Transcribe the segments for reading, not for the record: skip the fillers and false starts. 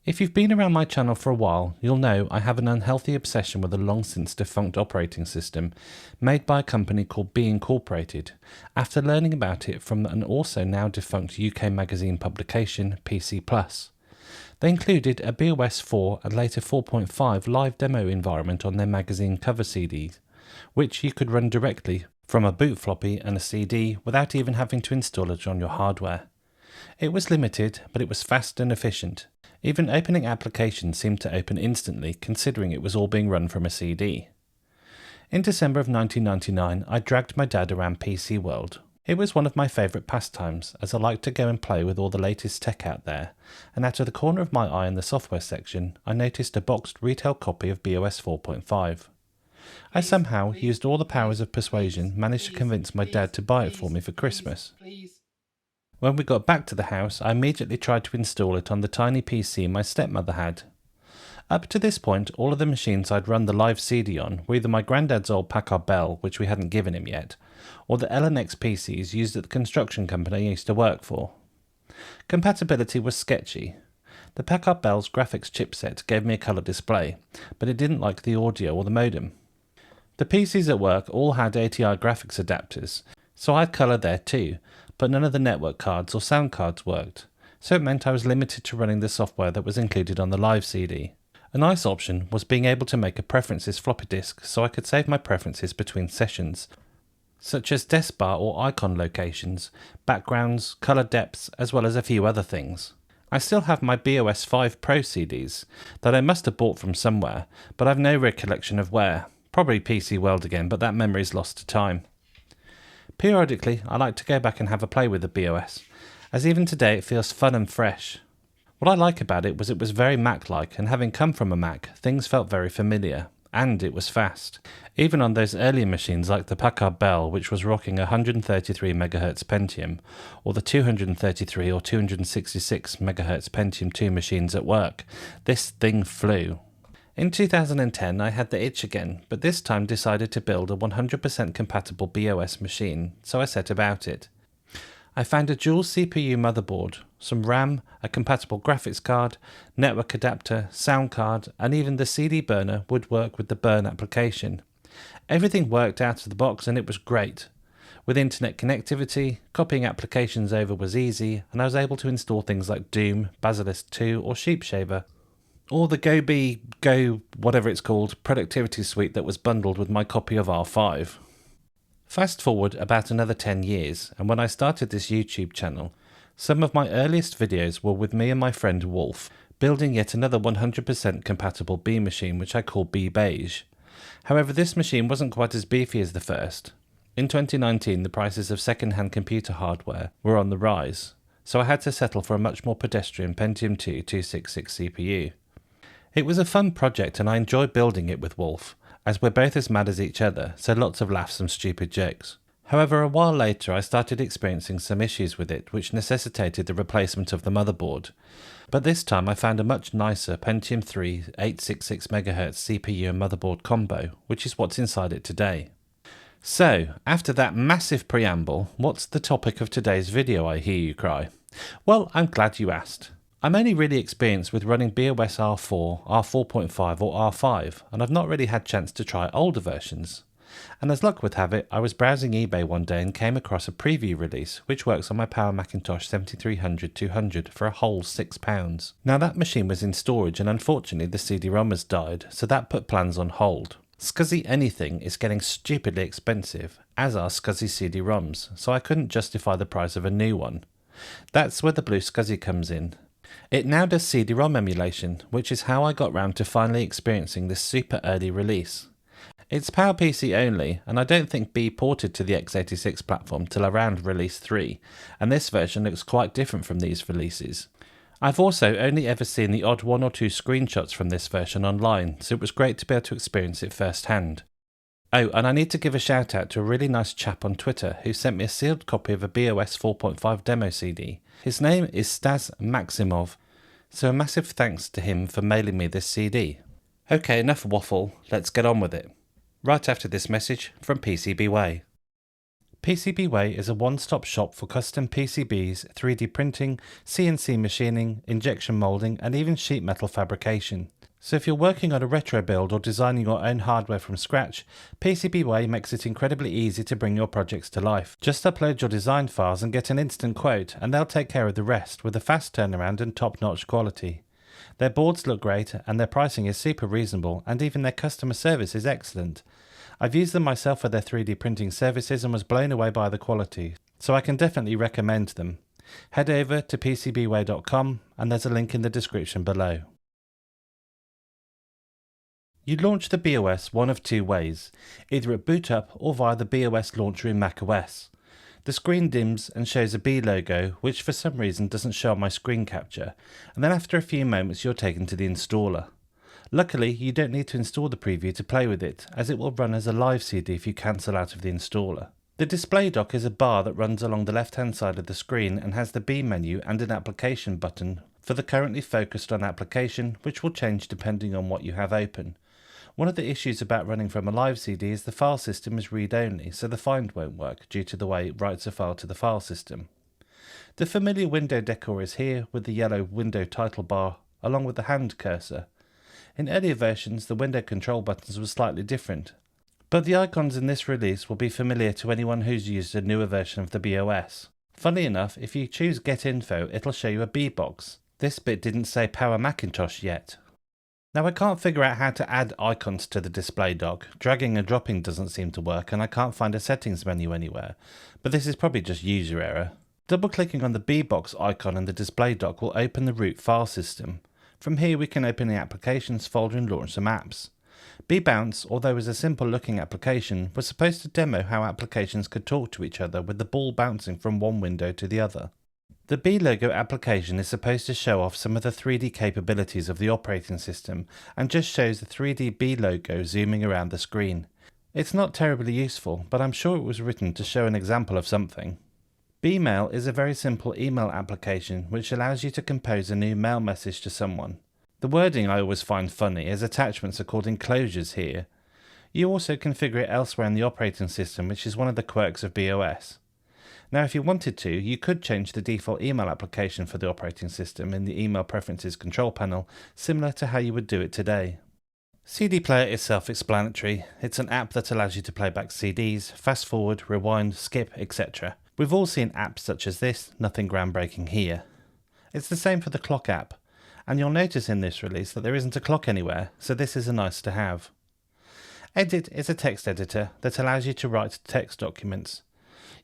If you've been around my channel for a while, you'll know I have an unhealthy obsession with a long since defunct operating system made by a company called Be Incorporated, after learning about it from an also now defunct UK magazine publication, PC Plus. They included a BeOS 4 and later 4.5 live demo environment on their magazine cover CDs, which you could run directly from a boot floppy and a CD without even having to install it on your hardware. It was limited, but it was fast and efficient. Even opening applications seemed to open instantly, considering it was all being run from a CD. In December of 1999, I dragged my dad around PC World. It was one of my favourite pastimes, as I liked to go and play with all the latest tech out there, and out of the corner of my eye in the software section, I noticed a boxed retail copy of BeOS 4.5. I somehow used all the powers of persuasion, managed to convince my dad to buy it for me for Christmas. When we got back to the house, I immediately tried to install it on the tiny PC my stepmother had. Up to this point, all of the machines I'd run the live CD on were either my granddad's old Packard Bell, which we hadn't given him yet, or the LNX PCs used at the construction company I used to work for. Compatibility was sketchy. The Packard Bell's graphics chipset gave me a colour display, but it didn't like the audio or the modem. The PCs at work all had ATI graphics adapters, so I had colour there too, but none of the network cards or sound cards worked, so it meant I was limited to running the software that was included on the live CD. A nice option was being able to make a preferences floppy disk so I could save my preferences between sessions, such as desk bar or icon locations, backgrounds, colour depths, as well as a few other things. I still have my BeOS 5 Pro CDs that I must have bought from somewhere, but I've no recollection of where. Probably PC World again, but that memory is lost to time. Periodically, I like to go back and have a play with the BeOS, as even today it feels fun and fresh. What I like about it was very Mac-like, and having come from a Mac, things felt very familiar, and it was fast. Even on those earlier machines like the Packard Bell, which was rocking a 133MHz Pentium, or the 233 or 266MHz Pentium 2 machines at work, this thing flew. In 2010 I had the itch again, but this time decided to build a 100% compatible BeOS machine, so I set about it. I found a dual CPU motherboard, some RAM, a compatible graphics card, network adapter, sound card, and even the CD burner would work with the Burn application. Everything worked out of the box and it was great. With internet connectivity, copying applications over was easy, and I was able to install things like Doom, Basilisk 2 or Sheepshaver, or the Go whatever it's called productivity suite that was bundled with my copy of R5. Fast forward about another 10 years, and when I started this YouTube channel, some of my earliest videos were with me and my friend Wolf, building yet another 100% compatible B machine which I call B Beige. However, this machine wasn't quite as beefy as the first. In 2019 the prices of second-hand computer hardware were on the rise, so I had to settle for a much more pedestrian Pentium 2 266 CPU. It was a fun project and I enjoyed building it with Wolf, as we're both as mad as each other, so lots of laughs and stupid jokes. However, a while later I started experiencing some issues with it which necessitated the replacement of the motherboard, but this time I found a much nicer Pentium 3 866MHz CPU and motherboard combo, which is what's inside it today. So, after that massive preamble, what's the topic of today's video, I hear you cry? Well, I'm glad you asked. I'm only really experienced with running BeOS R4, R4.5 or R5, and I've not really had chance to try older versions. And as luck would have it, I was browsing eBay one day and came across a preview release which works on my Power Macintosh 7300-200 for a whole £6. Now that machine was in storage and unfortunately the CD-ROM has died, so that put plans on hold. SCSI anything is getting stupidly expensive, as are SCSI CD-ROMs, so I couldn't justify the price of a new one. That's where the blue SCSI comes in. It now does CD-ROM emulation, which is how I got round to finally experiencing this super early release. It's PowerPC only, and I don't think B ported to the x86 platform till around release 3, and this version looks quite different from these releases. I've also only ever seen the odd one or two screenshots from this version online, so it was great to be able to experience it firsthand. Oh, and I need to give a shout out to a really nice chap on Twitter who sent me a sealed copy of a BeOS 4.5 demo CD. His name is Stas Maximov, so a massive thanks to him for mailing me this CD. Okay, enough waffle, let's get on with it. Right after this message from PCBWay. PCBWay is a one-stop shop for custom PCBs, 3D printing, CNC machining, injection molding, and even sheet metal fabrication. So if you're working on a retro build or designing your own hardware from scratch, PCBWay makes it incredibly easy to bring your projects to life. Just upload your design files and get an instant quote, and they'll take care of the rest with a fast turnaround and top-notch quality. Their boards look great and their pricing is super reasonable, and even their customer service is excellent. I've used them myself for their 3D printing services and was blown away by the quality, so I can definitely recommend them. Head over to PCBWay.com and there's a link in the description below. You launch the BeOS one of two ways, either at boot up or via the BeOS launcher in macOS. The screen dims and shows a B logo, which for some reason doesn't show on my screen capture, and then after a few moments you're taken to the installer. Luckily, you don't need to install the preview to play with it, as it will run as a live CD if you cancel out of the installer. The display dock is a bar that runs along the left-hand side of the screen and has the B menu and an application button for the currently focused on application, which will change depending on what you have open. One of the issues about running from a live CD is the file system is read-only, so the find won't work due to the way it writes a file to the file system. The familiar window decor is here with the yellow window title bar along with the hand cursor. In earlier versions the window control buttons were slightly different, but the icons in this release will be familiar to anyone who's used a newer version of the BeOS. Funnily enough, if you choose Get Info it'll show you a B box. This bit didn't say Power Macintosh yet. Now I can't figure out how to add icons to the display dock. Dragging and dropping doesn't seem to work and I can't find a settings menu anywhere, but this is probably just user error. Double clicking on the B box icon in the display dock will open the root file system. From here we can open the applications folder and launch some apps. BeBounce, although is a simple looking application, was supposed to demo how applications could talk to each other with the ball bouncing from one window to the other. The B logo application is supposed to show off some of the 3D capabilities of the operating system and just shows the 3D B logo zooming around the screen. It's not terribly useful, but I'm sure it was written to show an example of something. Bmail is a very simple email application which allows you to compose a new mail message to someone. The wording I always find funny as attachments are called enclosures here. You also configure it elsewhere in the operating system, which is one of the quirks of BeOS. Now if you wanted to, you could change the default email application for the operating system in the Email Preferences control panel, similar to how you would do it today. CD Player is self-explanatory. It's an app that allows you to play back CDs, fast forward, rewind, skip, etc. We've all seen apps such as this, nothing groundbreaking here. It's the same for the clock app, and you'll notice in this release that there isn't a clock anywhere, so this is a nice to have. Edit is a text editor that allows you to write text documents.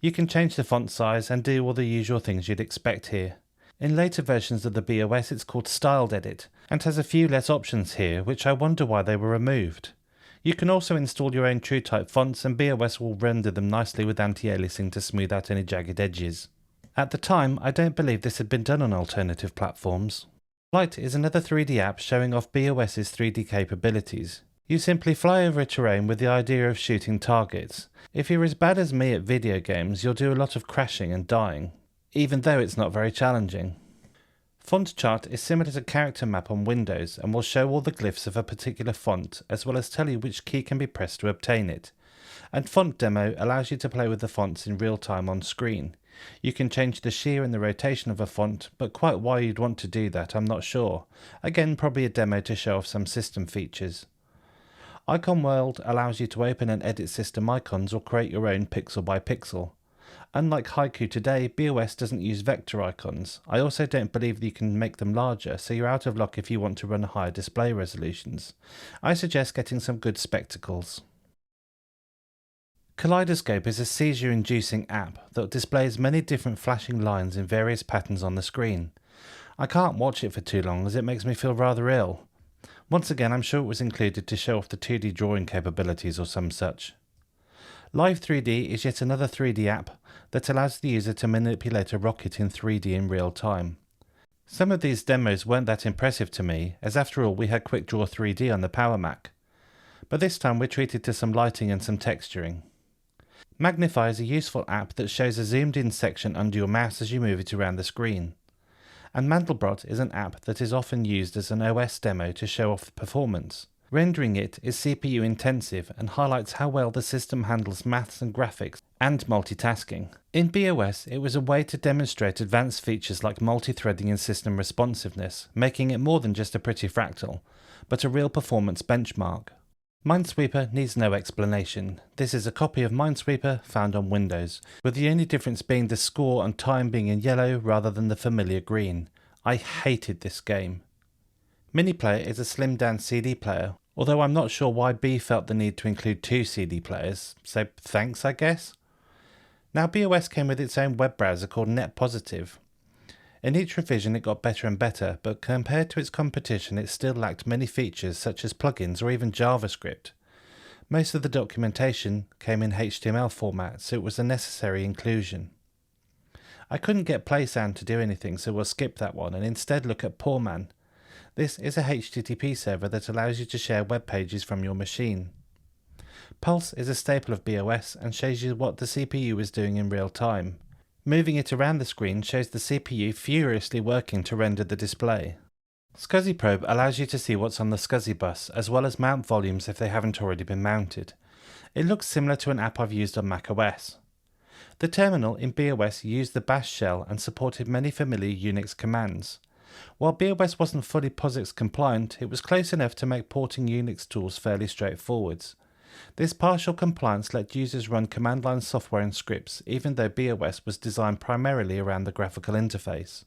You can change the font size and do all the usual things you'd expect here. In later versions of the BeOS it's called Styled Edit and has a few less options here, which I wonder why they were removed. You can also install your own TrueType fonts and BeOS will render them nicely with anti-aliasing to smooth out any jagged edges. At the time I don't believe this had been done on alternative platforms. Flight is another 3D app showing off BeOS's 3D capabilities. You simply fly over a terrain with the idea of shooting targets. If you're as bad as me at video games, you'll do a lot of crashing and dying, even though it's not very challenging. Font chart is similar to character map on Windows and will show all the glyphs of a particular font, as well as tell you which key can be pressed to obtain it. And font demo allows you to play with the fonts in real time on screen. You can change the shear and the rotation of a font, but quite why you'd want to do that I'm not sure. Again, probably a demo to show off some system features. Icon World allows you to open and edit system icons or create your own pixel by pixel. Unlike Haiku today, BeOS doesn't use vector icons. I also don't believe that you can make them larger, so you're out of luck if you want to run higher display resolutions. I suggest getting some good spectacles. Kaleidoscope is a seizure-inducing app that displays many different flashing lines in various patterns on the screen. I can't watch it for too long as it makes me feel rather ill. Once again, I'm sure it was included to show off the 2D drawing capabilities or some such. Live 3D is yet another 3D app that allows the user to manipulate a rocket in 3D in real time. Some of these demos weren't that impressive to me, as after all we had Quick Draw 3D on the Power Mac. But this time we're treated to some lighting and some texturing. Magnify is a useful app that shows a zoomed in section under your mouse as you move it around the screen. And Mandelbrot is an app that is often used as an OS demo to show off the performance. Rendering it is CPU intensive and highlights how well the system handles maths and graphics and multitasking. In BeOS, it was a way to demonstrate advanced features like multi-threading and system responsiveness, making it more than just a pretty fractal, but a real performance benchmark. Minesweeper needs no explanation. This is a copy of Minesweeper found on Windows, with the only difference being the score and time being in yellow rather than the familiar green. I hated this game. Miniplayer is a slimmed down CD player, although I'm not sure why B felt the need to include 2 CD players, so thanks I guess. Now BeOS came with its own web browser called NetPositive. In each revision it got better and better, but compared to its competition it still lacked many features such as plugins or even JavaScript. Most of the documentation came in HTML format, so it was a necessary inclusion. I couldn't get PlaySound to do anything, so we'll skip that one and instead look at Poorman. This is a HTTP server that allows you to share web pages from your machine. Pulse is a staple of BeOS and shows you what the CPU is doing in real time. Moving it around the screen shows the CPU furiously working to render the display. SCSI Probe allows you to see what's on the SCSI bus, as well as mount volumes if they haven't already been mounted. It looks similar to an app I've used on macOS. The terminal in BeOS used the bash shell and supported many familiar Unix commands. While BeOS wasn't fully POSIX compliant, it was close enough to make porting Unix tools fairly straightforward. This partial compliance let users run command line software and scripts, even though BeOS was designed primarily around the graphical interface.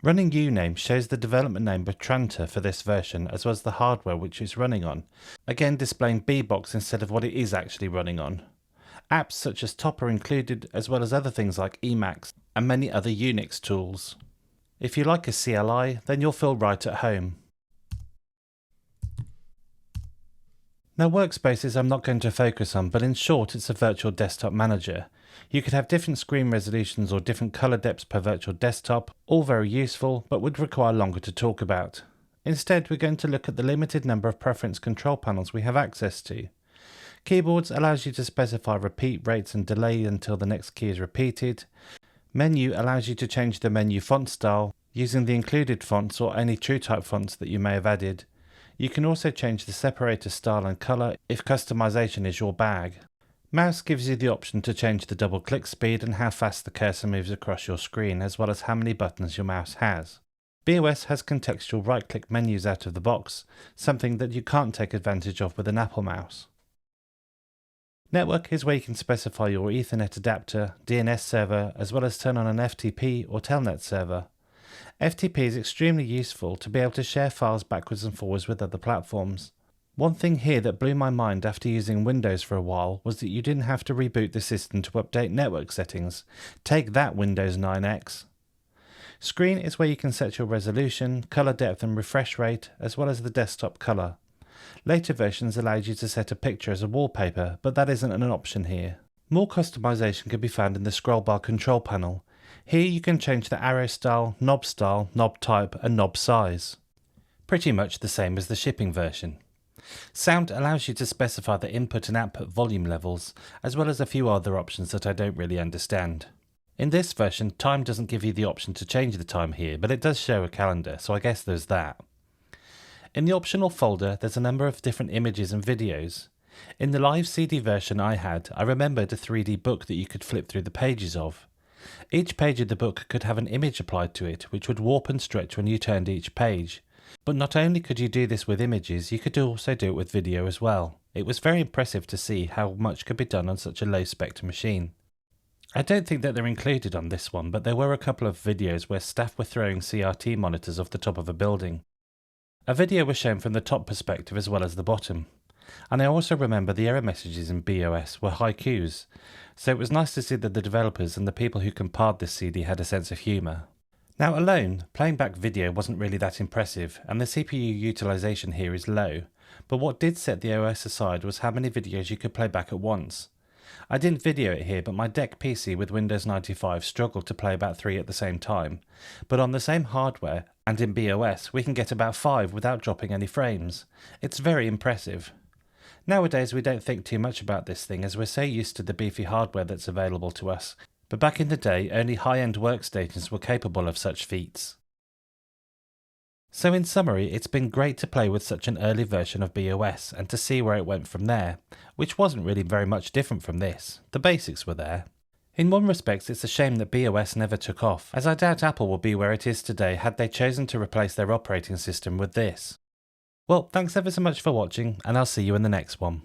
Running uname shows the development name Bertranta for this version, as well as the hardware which it's running on, again displaying bbox instead of what it is actually running on. Apps such as Top are included, as well as other things like Emacs and many other Unix tools. If you like a CLI, then you'll feel right at home. Now workspaces I'm not going to focus on, but in short it's a virtual desktop manager. You could have different screen resolutions or different colour depths per virtual desktop, all very useful but would require longer to talk about. Instead we're going to look at the limited number of preference control panels we have access to. Keyboards allows you to specify repeat rates and delay until the next key is repeated. Menu allows you to change the menu font style using the included fonts or any TrueType fonts that you may have added. You can also change the separator style and colour if customization is your bag. Mouse gives you the option to change the double click speed and how fast the cursor moves across your screen, as well as how many buttons your mouse has. BeOS has contextual right click menus out of the box, something that you can't take advantage of with an Apple mouse. Network is where you can specify your Ethernet adapter, DNS server, as well as turn on an FTP or Telnet server. FTP is extremely useful to be able to share files backwards and forwards with other platforms. One thing here that blew my mind after using Windows for a while was that you didn't have to reboot the system to update network settings. Take that, Windows 9X. Screen is where you can set your resolution, colour depth and refresh rate, as well as the desktop colour. Later versions allowed you to set a picture as a wallpaper, but that isn't an option here. More customization can be found in the scroll bar control panel. Here you can change the arrow style, knob type and knob size. Pretty much the same as the shipping version. Sound allows you to specify the input and output volume levels, as well as a few other options that I don't really understand. In this version, time doesn't give you the option to change the time here, but it does show a calendar, so I guess there's that. In the optional folder, there's a number of different images and videos. In the live CD version I had, I remembered a 3D book that you could flip through the pages of. Each page of the book could have an image applied to it, which would warp and stretch when you turned each page. But not only could you do this with images, you could also do it with video as well. It was very impressive to see how much could be done on such a low-spec machine. I don't think that they're included on this one, but there were a couple of videos where staff were throwing CRT monitors off the top of a building. A video was shown from the top perspective as well as the bottom. And I also remember the error messages in BeOS were haikus, so it was nice to see that the developers and the people who compiled this CD had a sense of humour. Now alone, playing back video wasn't really that impressive, and the CPU utilisation here is low, but what did set the OS aside was how many videos you could play back at once. I didn't video it here, but my DEC PC with Windows 95 struggled to play about 3 at the same time, but on the same hardware and in BeOS we can get about 5 without dropping any frames. It's very impressive. Nowadays we don't think too much about this thing as we're so used to the beefy hardware that's available to us, but back in the day only high-end workstations were capable of such feats. So in summary, it's been great to play with such an early version of BeOS and to see where it went from there, which wasn't really very much different from this. The basics were there. In one respect, it's a shame that BeOS never took off, as I doubt Apple will be where it is today had they chosen to replace their operating system with this. Well, thanks ever so much for watching, and I'll see you in the next one.